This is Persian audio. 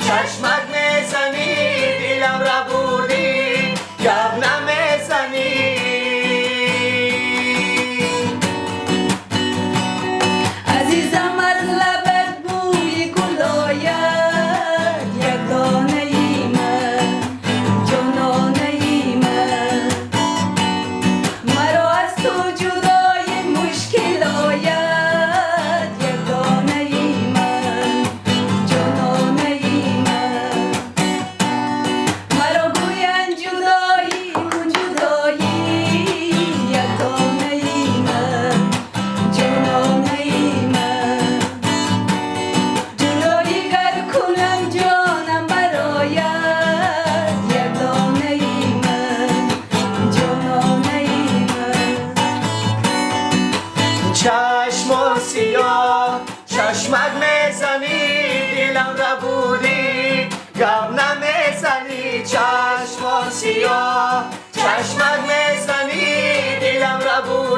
چشمک میزنی دیلم را بردی گپ نمیزنی عزیزم از لبت بوی گل آید یک دانه ای من جانانه ای من مرا از تو جدای مشکل آید یک دانه ای من جانانه ای من مرا گویند جدایی کن جدایی یک دانه ای من جانانه ای من جدایی گر کنم جانم برآید یک دانه ای من جانانه ای من چشم سیاه چشمک میزنی دیلم را بودی گپ نمیزنی چشم سیاه چشمک میزنی دیلم را بودی